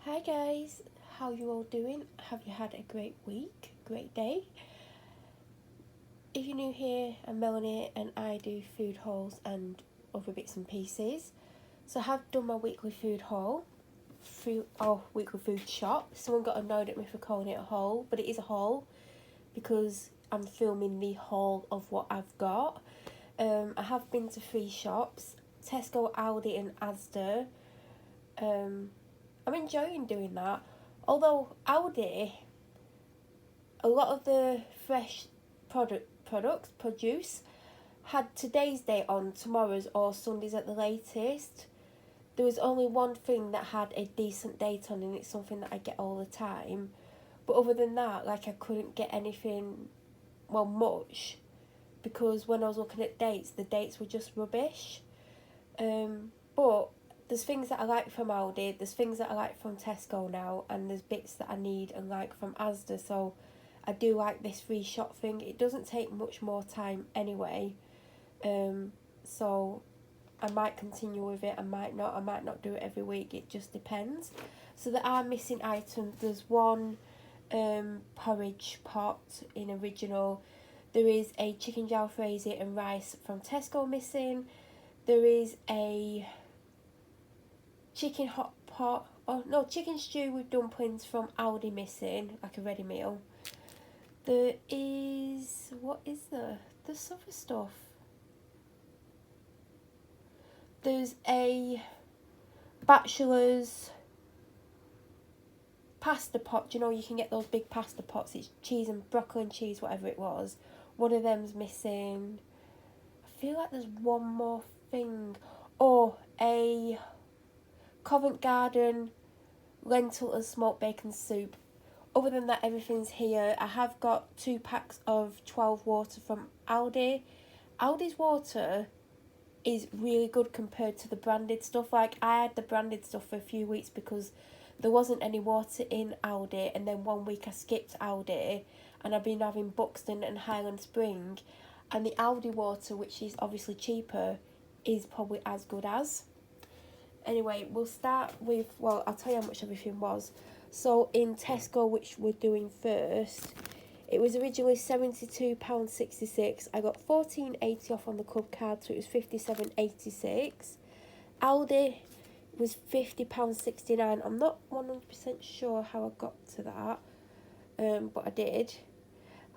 Hi guys, how you all doing? Have you had a great week, great day? If you're new here, I'm Melanie and I do food hauls and other bits and pieces. So I have done my weekly food haul, weekly food shop. Someone got annoyed at me for calling it a haul, but it is a haul because I'm filming the haul of what I've got. I have been to 3 shops, Tesco, Aldi and Asda. I'm enjoying doing that. Although Aldi, a lot of the fresh produce had today's date on, tomorrow's or Sunday's at the latest. There was only one thing that had a decent date on, and it's something that I get all the time. But other than that, I couldn't get anything, much, because when I was looking at dates, the dates were just rubbish. But there's things that I like from Aldi, there's things that I like from Tesco now, and there's bits that I need and like from Asda, so I do like this free shop thing. It doesn't take much more time anyway, so I might continue with it, I might not do it every week, it just depends. So there are missing items. There's one porridge pot in original, there is a chicken jalfrezi and rice from Tesco missing, there is a chicken chicken stew with dumplings from Aldi missing, like a ready meal. There is, what is there? There's other stuff. There's a bachelor's pasta pot. Do you know you can get those big pasta pots? It's cheese and broccoli and cheese, whatever it was. One of them's missing. I feel like there's one more thing. Oh, a Covent Garden lentil and smoked bacon soup. Other than that, everything's here. I have got 2 packs of 12 water from Aldi. Aldi's water is really good compared to the branded stuff. I had the branded stuff for a few weeks because there wasn't any water in Aldi, and then one week I skipped Aldi and I've been having Buxton and Highland Spring, and the Aldi water, which is obviously cheaper, is probably as good as. Anyway, we'll start with, I'll tell you how much everything was. So in Tesco, which we're doing first, it was originally £72.66. I got £14.80 off on the club card, so it was £57.86. Aldi was £50.69. I'm not 100% sure how I got to that, but I did.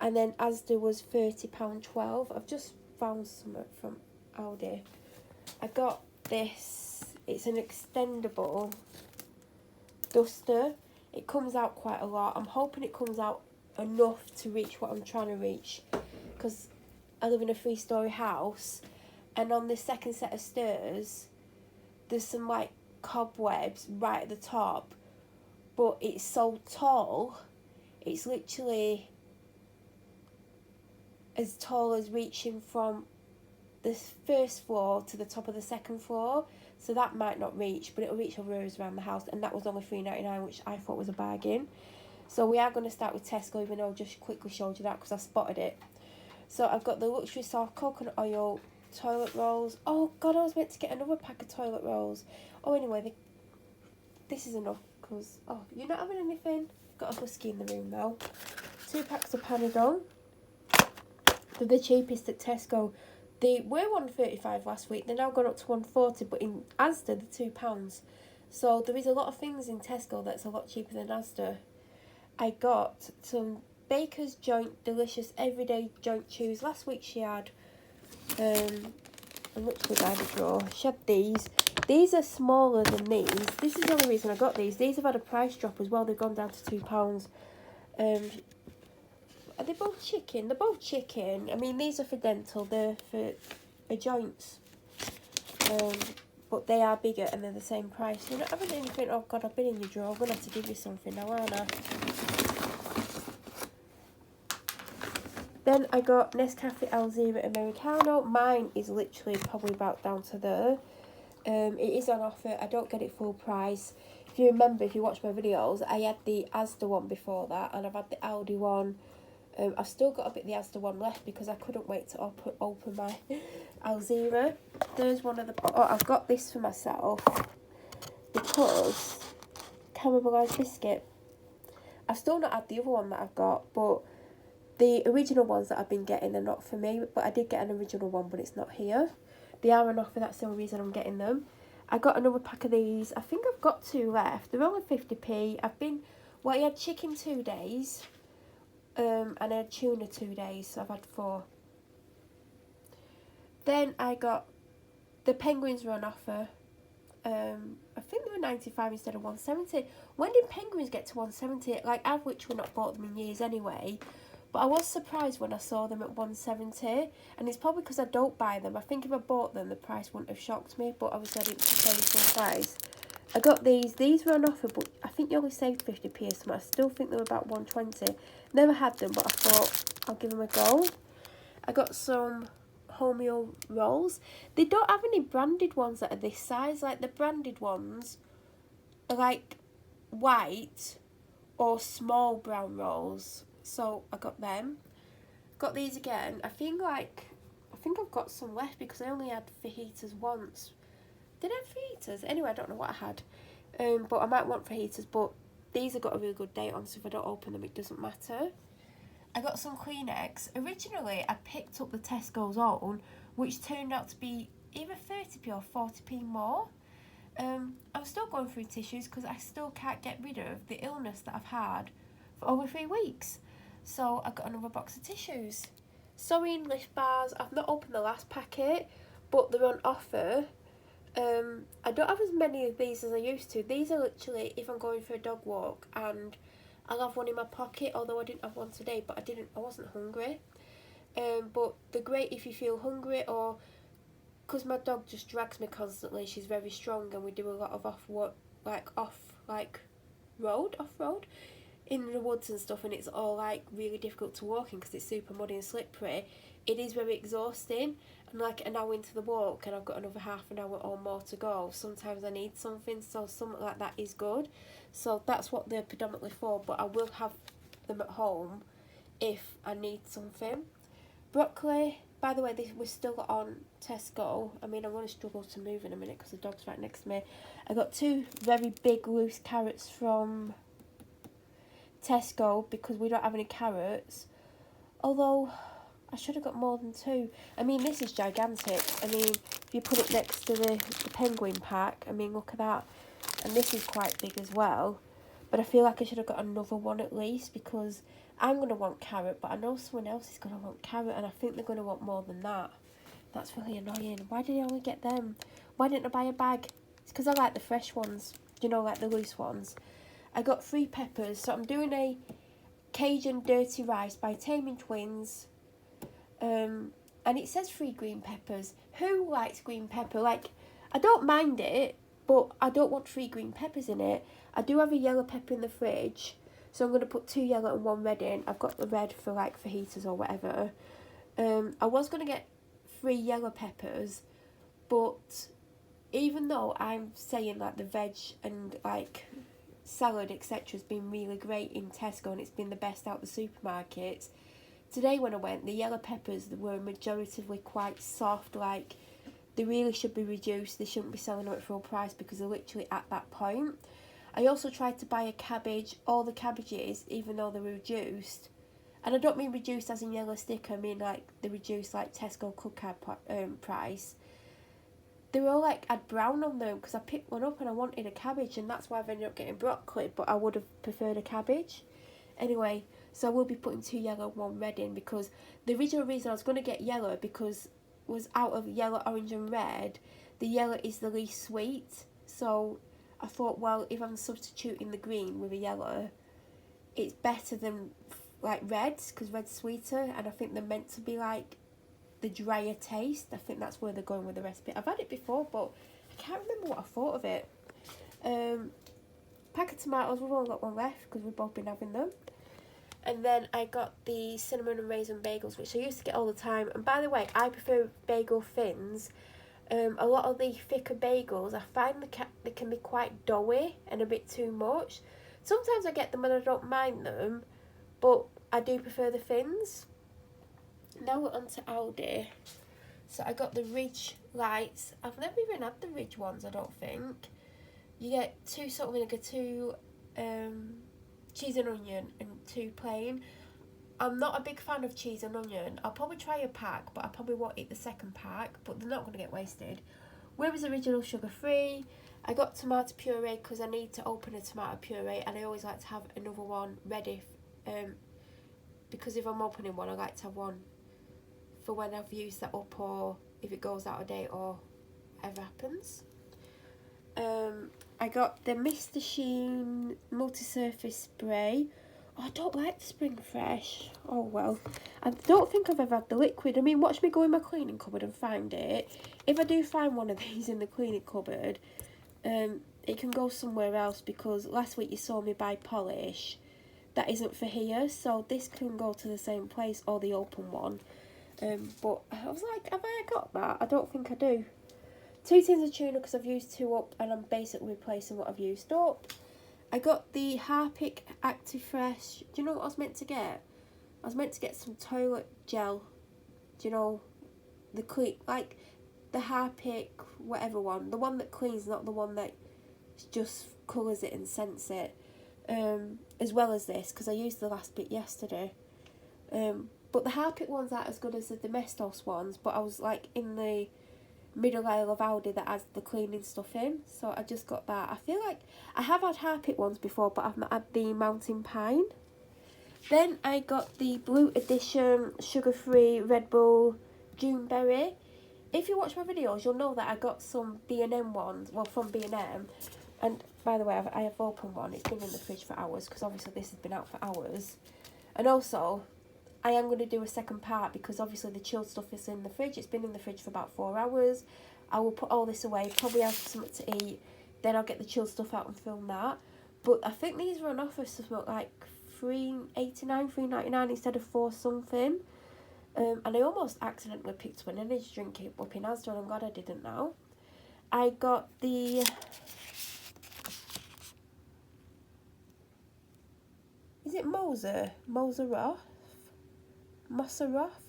And then Asda was £30.12. I've just found some from Aldi. I got this. It's an extendable duster. It comes out quite a lot. I'm hoping it comes out enough to reach what I'm trying to reach, because I live in a 3-storey house, and on the second set of stairs there's some cobwebs right at the top, but it's so tall, it's literally as tall as reaching from the first floor to the top of the second floor, so that might not reach, but it'll reach other areas around the house, and that was only £3.99, which I thought was a bargain. So we are going to start with Tesco, even though I just quickly showed you that because I spotted it. So I've got the luxury soft coconut oil toilet rolls. Oh god, I was meant to get another pack of toilet rolls. Oh, anyway, this is enough, because you're not having anything. Got a husky in the room now. 2 packs of Panadol. They're the cheapest at Tesco. They were £1.35 last week, they're now gone up to £1.40, but in Asda they're £2. So there is a lot of things in Tesco that's a lot cheaper than Asda. I got some Baker's Joint Delicious Everyday Joint Chews. Last week she had, I'm literally by the drawer, she had these. These are smaller than these. This is the only reason I got these. These have had a price drop as well, they've gone down to £2. Are they both chicken? They're both chicken. I mean, these are for dental, they're for joints. But they are bigger and they're the same price. You're not having anything. Oh god, I've been in your drawer. I'm going to have to give you something now, aren't I? Then I got Nescafe Alzira Americano. Mine is literally probably about down to there. It is on offer. I don't get it full price. If you remember, if you watch my videos, I had the Asda one before that, and I've had the Aldi one. I've still got a bit of the Asda one left because I couldn't wait to open my Alzira. There's one of the... I've got this for myself because caramelised biscuit. I've still not had the other one that I've got, but the original ones that I've been getting are not for me. But I did get an original one, but it's not here. They are on offer, that's the only reason I'm getting them. I got another pack of these. I think I've got 2 left. They're only 50p. I had chicken 2 days. And I had tuna 2 days, so I've had 4. Then I got the penguins were on offer. I think they were 95 instead of 170. When did penguins get to 170? Like, I've literally not bought them in years anyway. But I was surprised when I saw them at 170. And it's probably because I don't buy them. I think if I bought them, the price wouldn't have shocked me. But obviously I didn't pay full price. I got these. These were on offer, but I think you only saved 50p or something. I still think they were about 120. Never had them, but I thought I'll give them a go. I got some wholemeal rolls. They don't have any branded ones that are this size. Like, the branded ones are like white or small brown rolls. So I got them. Got these again. I think I've got some left because I only had fajitas once. Did I have fajitas? Anyway, I don't know what I had. But I might want fajitas, but these have got a really good date on, so if I don't open them, it doesn't matter. I got some Kleenex. Originally, I picked up the Tesco's own, which turned out to be either 30p or 40p more. I'm still going through tissues because I still can't get rid of the illness that I've had for over 3 weeks. So I got another box of tissues. Sewing lift bars. I've not opened the last packet, but they're on offer. I don't have as many of these as I used to. These are literally if I'm going for a dog walk, and I'll have one in my pocket, although I didn't have one today, but I wasn't hungry. But they're great if you feel hungry, or because my dog just drags me constantly. She's very strong, and we do a lot of off-road in the woods and stuff, and it's all like really difficult to walk in because it's super muddy and slippery. It is very exhausting, and like an hour into the walk and I've got another half an hour or more to go. Sometimes I need something, so something like that is good. So that's what they're predominantly for, but I will have them at home if I need something. Broccoli, by the way, we're still on Tesco. I mean, I'm going to struggle to move in a minute because the dog's right next to me. I got 2 very big loose carrots from Tesco because we don't have any carrots. Although, I should have got more than 2. I mean, this is gigantic. I mean, if you put it next to the penguin pack, I mean, look at that. And this is quite big as well. But I feel like I should have got another one at least because I'm going to want carrot, but I know someone else is going to want carrot, and I think they're going to want more than that. That's really annoying. Why did I only get them? Why didn't I buy a bag? It's because I like the fresh ones, you know, like the loose ones. I got 3 peppers, so I'm doing a Cajun dirty rice by Taming Twins. And it says 3 green peppers. Who likes green pepper? Like, I don't mind it, but I don't want 3 green peppers in it. I do have a yellow pepper in the fridge, so I'm going to put 2 yellow and 1 red in. I've got the red for like fajitas or whatever. I was going to get 3 yellow peppers, but even though I'm saying like the veg and like salad etc has been really great in Tesco and it's been the best out of the supermarkets, today when I went, the yellow peppers were majoritively quite soft. Like, they really should be reduced. They shouldn't be selling them at full price because they're literally at that point. I also tried to buy a cabbage, all the cabbages, even though they were reduced. And I don't mean reduced as in yellow sticker, I mean like the reduced like Tesco cooker price. They were all like, had brown on them because I picked one up and I wanted a cabbage, and that's why I've ended up getting broccoli, but I would have preferred a cabbage. Anyway, so I will be putting 2 yellow and 1 red in because the original reason I was going to get yellow because was out of yellow, orange and red, the yellow is the least sweet. So I thought, well, if I'm substituting the green with a yellow, it's better than like reds because red's sweeter, and I think they're meant to be like the drier taste. I think that's where they're going with the recipe. I've had it before, but I can't remember what I thought of it. Pack of tomatoes, we've only got 1 left because we've both been having them. And then I got the cinnamon and raisin bagels, which I used to get all the time. And by the way, I prefer bagel thins. A lot of the thicker bagels, I find they can be quite doughy and a bit too much. Sometimes I get them and I don't mind them, but I do prefer the thins. Now we're on to Aldi. So I got the Ridge Lights. I've never even had the Ridge ones, I don't think. You get 2 salt vinegar, 2 cheese and onion and 2 plain. I'm not a big fan of cheese and onion. I'll probably try a pack, but I probably won't eat the second pack, but they're not going to get wasted. Where's original sugar-free? I got tomato puree because I need to open a tomato puree, and I always like to have another one ready, because if I'm opening one, I like to have one for when I've used that up, or if it goes out of date or whatever happens. I got the Mr. Sheen multi-surface spray. Oh, I don't like the Spring Fresh. Oh well. I don't think I've ever had the liquid. I mean, watch me go in my cleaning cupboard and find it. If I do find one of these in the cleaning cupboard, it can go somewhere else, because last week you saw me buy polish. That isn't for here, so this can go to the same place, or the open one. But I was like, have I got that? I don't think I do. 2 tins of tuna because I've used 2 up, and I'm basically replacing what I've used up. I got the Harpic Active Fresh. Do you know what I was meant to get? I was meant to get some toilet gel. Do you know the clean, like the Harpic whatever one, the one that cleans, not the one that just colours it and scents it. As well as this, because I used the last bit yesterday. But the Harpic ones aren't as good as the Domestos ones, but I was like in the middle aisle of Aldi that has the cleaning stuff in, so I just got that. I feel like I have had Harpic ones before, but I've not had the Mountain Pine. Then I got the Blue Edition sugar-free Red Bull Juneberry. If you watch my videos, you'll know that I got some B&M ones, well, from B&M. And by the way, I have opened one. It's been in the fridge for hours, because obviously this has been out for hours. And also, I am going to do a second part, because obviously the chilled stuff is in the fridge. It's been in the fridge for about 4 hours. I will put all this away, probably have something to eat. Then I'll get the chilled stuff out and film that. But I think these were on offer for something like $3.89, $3.99 instead of 4 something. And I almost accidentally picked up an energy drink up in Asda, and I'm glad I didn't now. I got the... Is it Moser? Moseroff?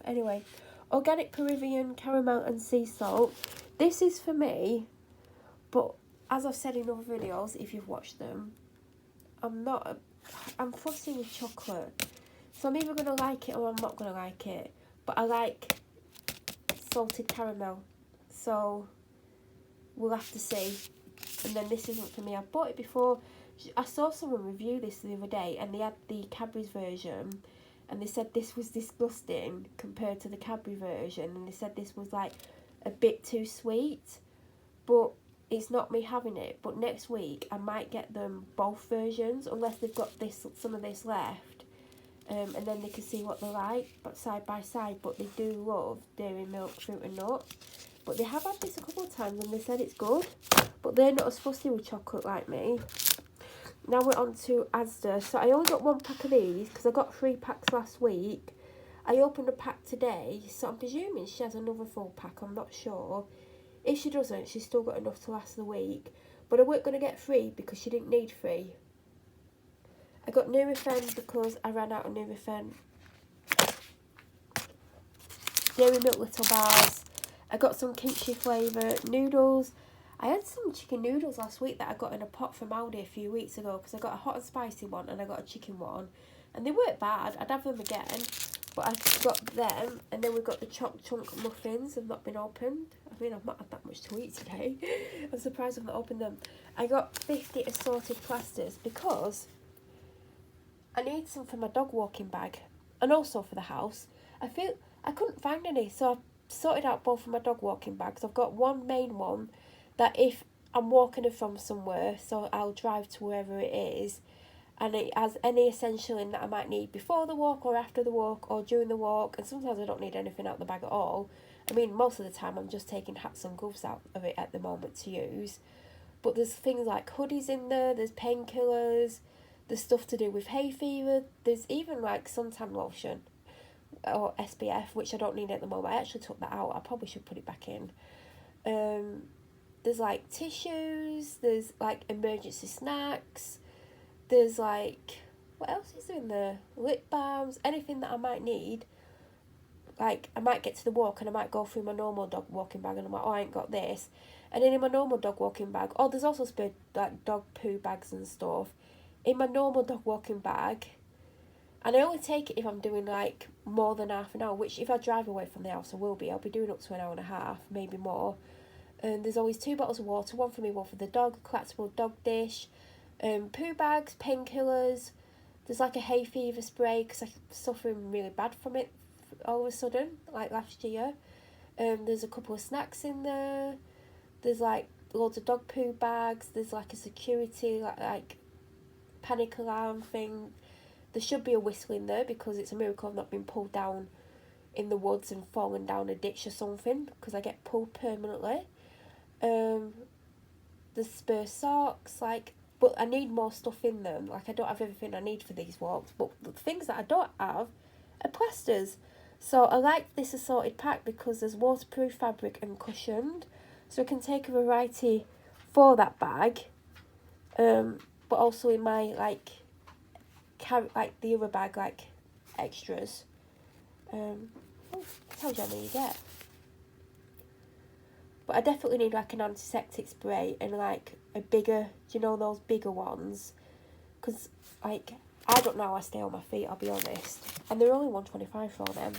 Anyway, organic Peruvian caramel and sea salt. This is for me, but as I've said in other videos, if you've watched them, I'm fussy with chocolate, so I'm either going to like it or I'm not going to like it. But I like salted caramel, so we'll have to see. And then this isn't for me. I've bought it before. I saw someone review this the other day, and they had the Cadbury's version, and they said this was disgusting compared to the Cadbury version, and they said this was like a bit too sweet, but it's not me having it. But next week I might get them both versions, unless they've got some of this left, and then they can see what they're like, but side by side. But they do love dairy milk, fruit and nut. But they have had this a couple of times and they said it's good, but they're not as fussy with chocolate like me. Now we're on to Asda. So I only got 1 pack of these because I got 3 packs last week. I opened a pack today, so I'm presuming she has another full pack. I'm not sure. If she doesn't, she's still got enough to last the week. But I weren't going to get 3 because she didn't need 3. I got Nurofen because I ran out of Nurofen. Dairy Milk Little Bars. I got some kimchi flavour noodles. I had some chicken noodles last week that I got in a pot from Aldi a few weeks ago, because I got a hot and spicy one and I got a chicken one. And they weren't bad. I'd have them again. But I got them. And then we got the choc chunk muffins. They've not been opened. I mean, I've not had that much to eat today. I'm surprised I've not opened them. I got 50 assorted plasters because I need some for my dog walking bag. And also for the house. I couldn't find any. So I've sorted out both of my dog walking bags. I've got one main one that if I'm walking her from somewhere, so I'll drive to wherever it is, and it has any essential in that I might need before the walk or after the walk or during the walk, and sometimes I don't need anything out the bag at all. I mean, most of the time I'm just taking hats and gloves out of it at the moment to use. But there's things like hoodies in there, there's painkillers, there's stuff to do with hay fever, there's even like suntan lotion or SPF, which I don't need at the moment. I actually took that out. I probably should put it back in. There's like tissues, there's like emergency snacks, there's like, what else is there in there? Lip balms, anything that I might need. Like, I might get to the walk and I might go through my normal dog walking bag and I'm like, oh, I ain't got this. And then in my normal dog walking bag, oh, there's also spare like dog poo bags and stuff. in my normal dog walking bag. And I only take it if I'm doing like more than half an hour, which if I drive away from the house I will be. I'll be doing up to an hour and a half, maybe more. And there's always 2 bottles of water, one for me, one for the dog, a collectible dog dish, poo bags, painkillers. There's like a hay fever spray because I'm suffering really bad from it all of a sudden, like last year. There's a couple of snacks in there. There's like loads of dog poo bags. There's like a security like panic alarm thing. There should be a whistle in there because it's a miracle I've not been pulled down in the woods and fallen down a ditch or something, because I get pulled permanently. The spare socks, like, but I need more stuff in them. Like, I don't have everything I need for these walks, but the things that I don't have are plasters. So I like this assorted pack because there's waterproof fabric and cushioned, so I can take a variety for that bag. But also in my like the other bag, like extras. Tells you how many you get. But I definitely need like an antiseptic spray and like a bigger, do you know those bigger ones? Because like, I don't know how I stay on my feet, I'll be honest. And they're only $1.25 for them.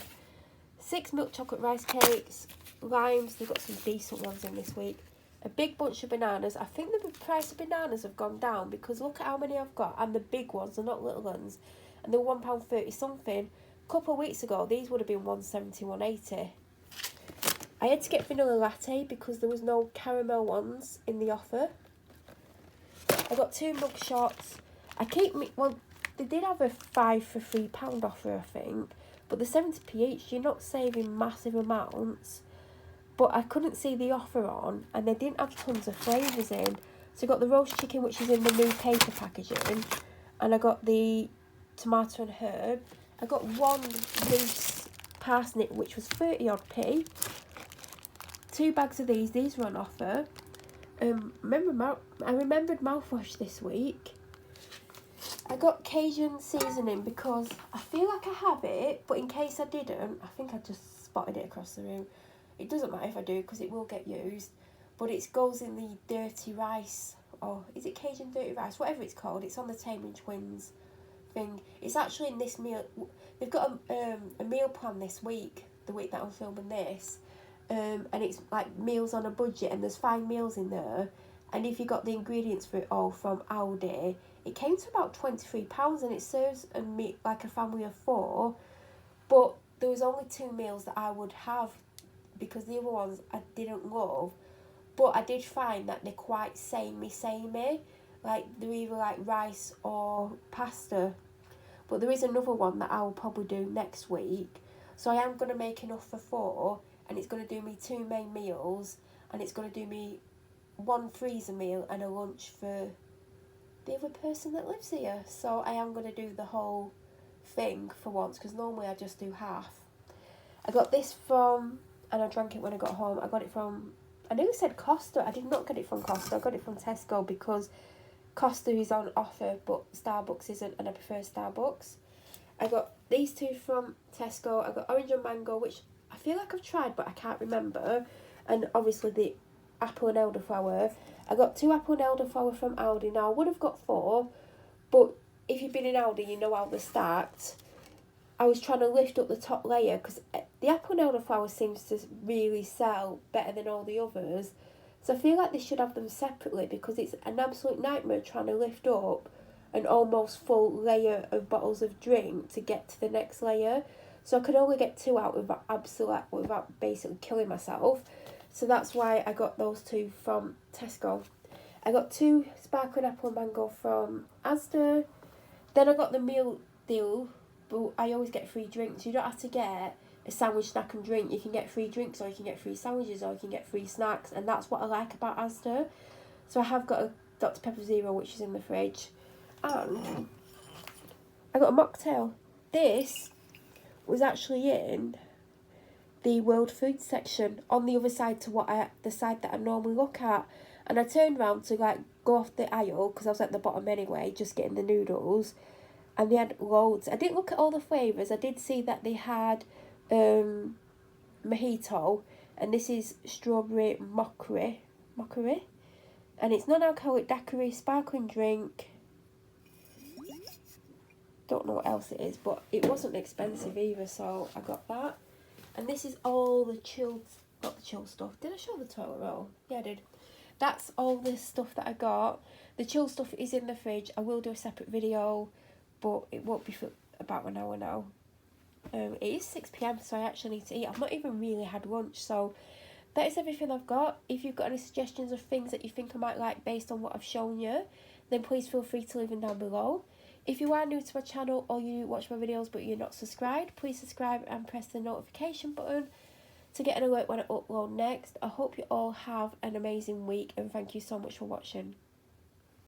6 milk chocolate rice cakes, limes, they've got some decent ones in this week. A big bunch of bananas. I think the price of bananas have gone down because look at how many I've got. And the big ones, they're not little ones. And they're £1.30 something. A couple of weeks ago, these would have been £1.70, £1.80. I had to get vanilla latte because there was no caramel ones in the offer. I got 2 mug shots. They did have a 5 for £3 offer, I think. But the 70p each, you're not saving massive amounts. But I couldn't see the offer on, and they didn't have tons of flavours in. So I got the roast chicken, which is in the new paper packaging. And I got the tomato and herb. I got 1 loose parsnip, which was 30 odd p. 2 bags of these were on offer. I remembered mouthwash this week. I got Cajun seasoning because I feel like I have it, but in case I didn't, I think I just spotted it across the room. It doesn't matter if I do because it will get used, but it goes in the dirty rice, or is it Cajun dirty rice? Whatever it's called, it's on the Taming Twins thing. It's actually in this meal. They've got a meal plan this week, the week that I'm filming this. And it's like meals on a budget, and there's 5 meals in there, and if you got the ingredients for it all from Aldi, it came to about £23, and it serves like a family of 4, but there was only 2 meals that I would have because the other ones I didn't love, but I did find that they're quite samey, like they're either like rice or pasta, but there is another one that I will probably do next week, so I am going to make enough for 4. And it's going to do me 2 main meals, and it's going to do me 1 freezer meal and a lunch for the other person that lives here. So I am going to do the whole thing for once, because normally I just do half. I got this from, and I drank it when I got home, I got it from, I nearly said Costa. I did not get it from Costa, I got it from Tesco because Costa is on offer, but Starbucks isn't, and I prefer Starbucks. I got these 2 from Tesco. I got orange and mango, which I feel like I've tried, but I can't remember. And obviously the apple and elderflower. I got 2 apple and elderflower from Aldi. Now, I would have got 4, but if you've been in Aldi, you know how they're stacked. I was trying to lift up the top layer because the apple and elderflower seems to really sell better than all the others. So I feel like they should have them separately because it's an absolute nightmare trying to lift up an almost full layer of bottles of drink to get to the next layer. So I could only get 2 out without basically killing myself. So that's why I got those 2 from Tesco. I got 2 sparkling apple and mango from Asda. Then I got the meal deal, but I always get free drinks. You don't have to get a sandwich, snack and drink. You can get free drinks, or you can get free sandwiches, or you can get free snacks. And that's what I like about Asda. So I have got a Dr Pepper Zero, which is in the fridge. And I got a mocktail. This was actually in the world food section on the other side to the side that I normally look at, and I turned around to like go off the aisle because I was at the bottom anyway, just getting the noodles, and they had loads. I didn't look at all the flavours. I did see that they had mojito, and this is strawberry mockery, and it's non-alcoholic daiquiri sparkling drink. don't know what else it is, but it wasn't expensive either, so I got that. And this is all the chilled, not the chilled stuff. Did I show the toilet roll? Yeah, I did. That's all the stuff that I got. The chilled stuff is in the fridge. I will do a separate video, but it won't be for about an hour now. It is 6 p.m, so I actually need to eat. I've not even really had lunch, so that is everything I've got. If you've got any suggestions of things that you think I might like based on what I've shown you, then please feel free to leave them down below. If you are new to my channel or you watch my videos but you're not subscribed, please subscribe and press the notification button to get an alert when I upload next. I hope you all have an amazing week and thank you so much for watching.